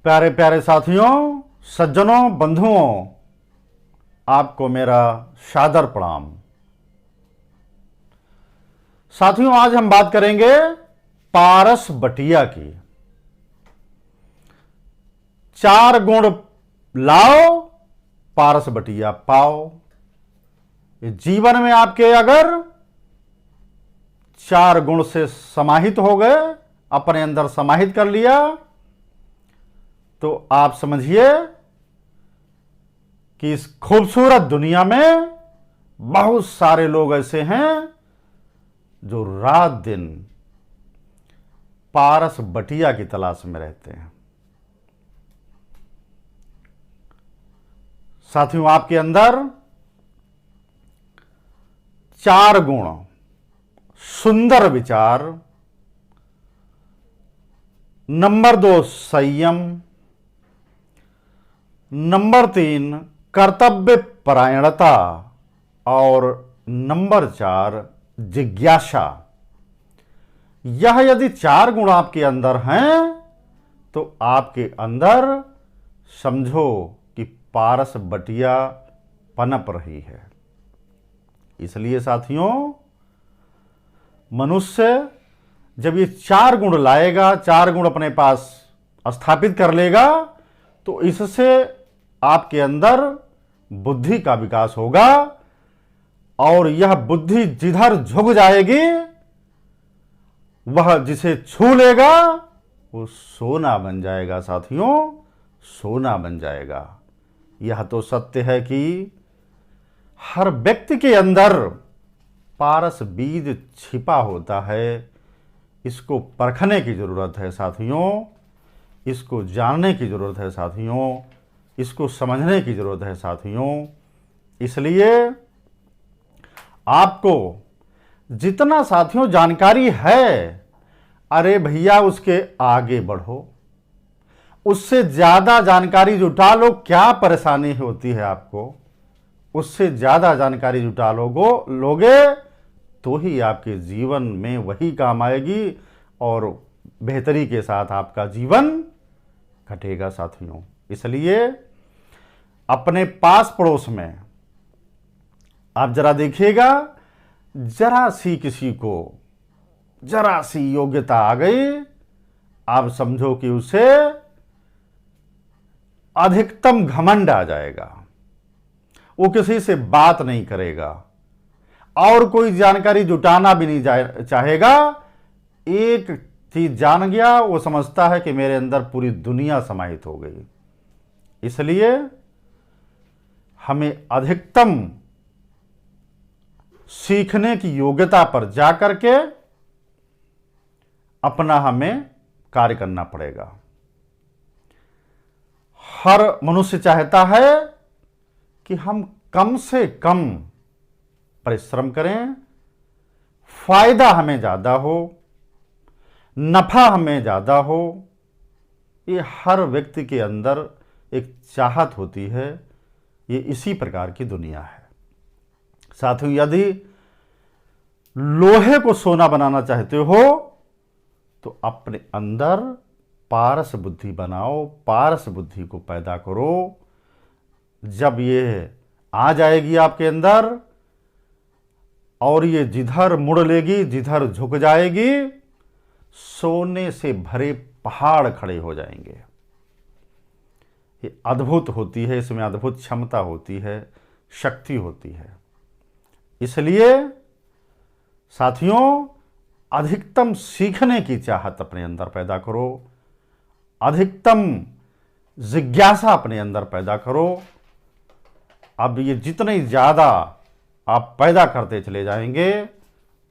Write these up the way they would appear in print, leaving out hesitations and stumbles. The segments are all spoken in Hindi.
प्यारे प्यारे साथियों, सज्जनों, बंधुओं, आपको मेरा सादर प्रणाम। साथियों, आज हम बात करेंगे पारस बटिया की। 4 गुण लाओ, पारस बटिया पाओ। जीवन में आपके अगर 4 गुण से समाहित हो गए, अपने अंदर समाहित कर लिया, तो आप समझिए कि इस खूबसूरत दुनिया में बहुत सारे लोग ऐसे हैं जो रात दिन पारस बटिया की तलाश में रहते हैं। साथियों, आपके अंदर 4 गुण, सुंदर विचार, नंबर 2 संयम, नंबर 3 कर्तव्य परायणता और नंबर 4 जिज्ञासा। यह यदि 4 गुण आपके अंदर हैं तो आपके अंदर समझो कि पारस बटिया पनप रही है। इसलिए साथियों, मनुष्य जब ये 4 गुण लाएगा, 4 गुण अपने पास स्थापित कर लेगा, तो इससे आपके अंदर बुद्धि का विकास होगा और यह बुद्धि जिधर झुक जाएगी, वह जिसे छू लेगा वो सोना बन जाएगा। साथियों, सोना बन जाएगा। यह तो सत्य है कि हर व्यक्ति के अंदर पारस बीज छिपा होता है। इसको परखने की जरूरत है साथियों, इसको जानने की जरूरत है साथियों, इसको समझने की जरूरत है साथियों। इसलिए आपको जितना साथियों जानकारी है, अरे भैया उसके आगे बढ़ो, उससे ज्यादा जानकारी जुटा लो। क्या परेशानी होती है आपको? उससे ज्यादा जानकारी जुटा लोगे तो ही आपके जीवन में वही काम आएगी और बेहतरी के साथ आपका जीवन घटेगा साथियों। इसलिए अपने पास पड़ोस में आप जरा देखिएगा, जरा सी किसी को जरा सी योग्यता आ गई, आप समझो कि उसे अधिकतम घमंड आ जाएगा। वो किसी से बात नहीं करेगा और कोई जानकारी जुटाना भी नहीं चाहेगा। एक चीज जान गया, वो समझता है कि मेरे अंदर पूरी दुनिया समाहित हो गई। इसलिए हमें अधिकतम सीखने की योग्यता पर जाकर के अपना हमें कार्य करना पड़ेगा। हर मनुष्य चाहता है कि हम कम से कम परिश्रम करें, फायदा हमें ज्यादा हो, नफा हमें ज्यादा हो। ये हर व्यक्ति के अंदर एक चाहत होती है। ये इसी प्रकार की दुनिया है साथियों। यदि लोहे को सोना बनाना चाहते हो तो अपने अंदर पारस बुद्धि बनाओ, पारस बुद्धि को पैदा करो। जब ये आ जाएगी आपके अंदर और ये जिधर मुड़ लेगी, जिधर झुक जाएगी, सोने से भरे पहाड़ खड़े हो जाएंगे। ये अद्भुत होती है, इसमें अद्भुत क्षमता होती है, शक्ति होती है। इसलिए साथियों, अधिकतम सीखने की चाहत अपने अंदर पैदा करो, अधिकतम जिज्ञासा अपने अंदर पैदा करो। अब ये जितने ज्यादा आप पैदा करते चले जाएंगे,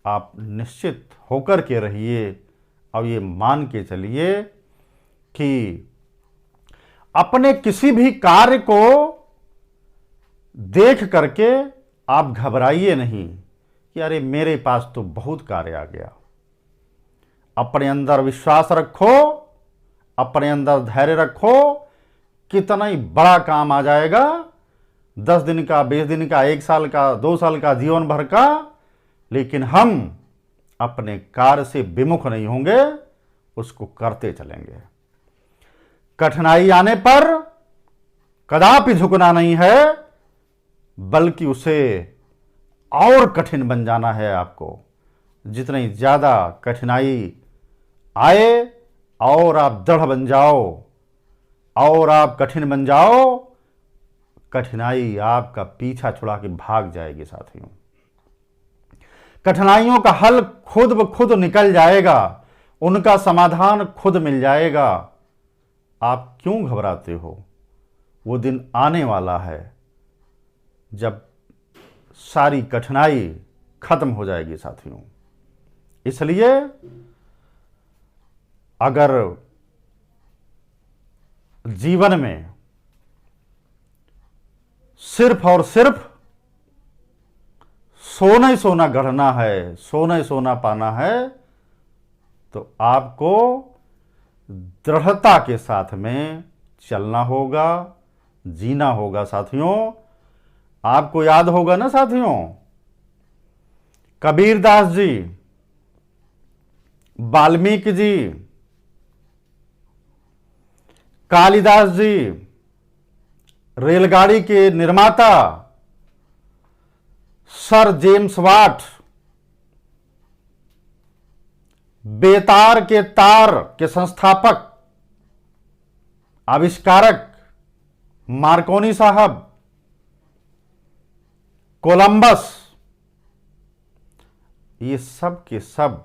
आप निश्चित होकर के रहिए। अब ये मान के चलिए कि अपने किसी भी कार्य को देख करके आप घबराइए नहीं कि अरे मेरे पास तो बहुत कार्य आ गया। अपने अंदर विश्वास रखो, अपने अंदर धैर्य रखो। कितना ही बड़ा काम आ जाएगा, 10 दिन का, 20 दिन का, 1 साल का, 2 साल का, जीवन भर का, लेकिन हम अपने कार्य से विमुख नहीं होंगे, उसको करते चलेंगे। कठिनाई आने पर कदापि झुकना नहीं है, बल्कि उसे और कठिन बन जाना है आपको। जितनी ज़्यादा कठिनाई आए और आप दृढ़ बन जाओ और आप कठिन बन जाओ, कठिनाई आपका पीछा छुड़ा के भाग जाएगी साथियों। कठिनाइयों का हल खुद ब खुद निकल जाएगा, उनका समाधान खुद मिल जाएगा। आप क्यों घबराते हो? वो दिन आने वाला है जब सारी कठिनाई खत्म हो जाएगी साथियों। इसलिए अगर जीवन में सिर्फ और सिर्फ सोना ही सोना गढ़ना है, सोना ही सोना पाना है, तो आपको दृढ़ता के साथ में चलना होगा, जीना होगा साथियों। आपको याद होगा ना साथियों, कबीरदास जी, वाल्मीकि जी, कालिदास जी, रेलगाड़ी के निर्माता सर जेम्स वाट, बेतार के तार के संस्थापक आविष्कारक मार्कोनी साहब, कोलंबस, ये सब के सब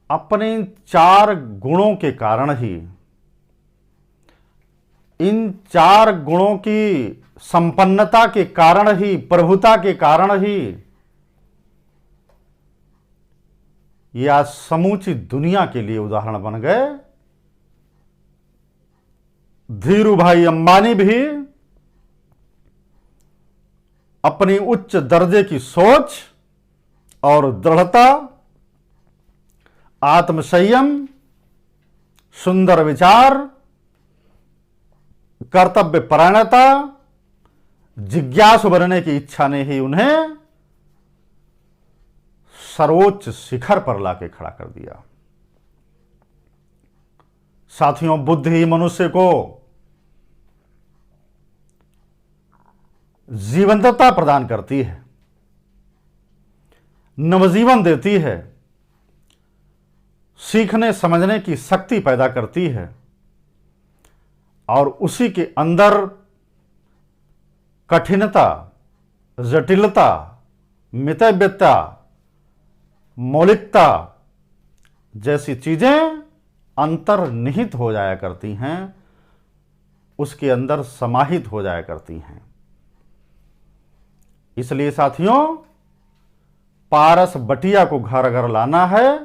अपने 4 गुणों के कारण ही, इन 4 गुणों की संपन्नता के कारण ही, प्रभुता के कारण ही ये आज समूची दुनिया के लिए उदाहरण बन गए। धीरू भाई अंबानी भी अपनी उच्च दर्जे की सोच और दृढ़ता, आत्मसंयम, सुंदर विचार, कर्तव्य परायणता, जिज्ञासु बनने की इच्छा ने ही उन्हें सर्वोच्च शिखर पर लाके खड़ा कर दिया। साथियों, बुद्धि ही मनुष्य को जीवंतता प्रदान करती है, नवजीवन देती है, सीखने समझने की शक्ति पैदा करती है, और उसी के अंदर कठिनता, जटिलता, मितव्यता, मौलिकता जैसी चीजें अंतर्निहित हो जाया करती हैं, उसके अंदर समाहित हो जाया करती हैं। इसलिए साथियों, पारस बटिया को घर घर लाना है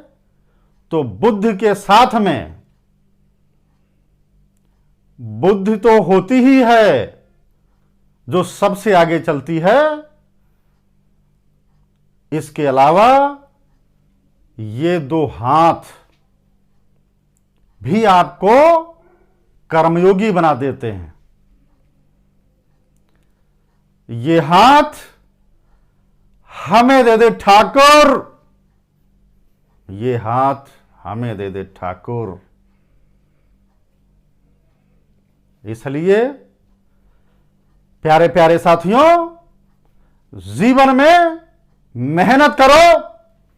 तो बुद्धि के साथ में, बुद्धि तो होती ही है जो सबसे आगे चलती है, इसके अलावा ये 2 हाथ भी आपको कर्मयोगी बना देते हैं। ये हाथ हमें दे दे ठाकुर, ये हाथ हमें दे दे ठाकुर। इसलिए प्यारे प्यारे साथियों, जीवन में मेहनत करो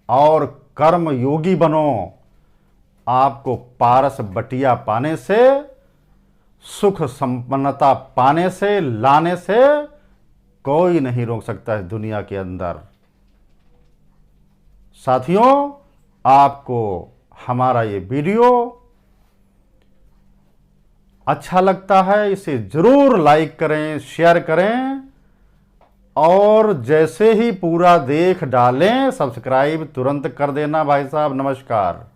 और कर्म योगी बनो। आपको पारस बटिया पाने से, सुख संपन्नता पाने से, लाने से कोई नहीं रोक सकता है दुनिया के अंदर। साथियों, आपको हमारा ये वीडियो अच्छा लगता है, इसे जरूर लाइक करें, शेयर करें, और जैसे ही पूरा देख डालें सब्सक्राइब तुरंत कर देना भाई साहब। नमस्कार।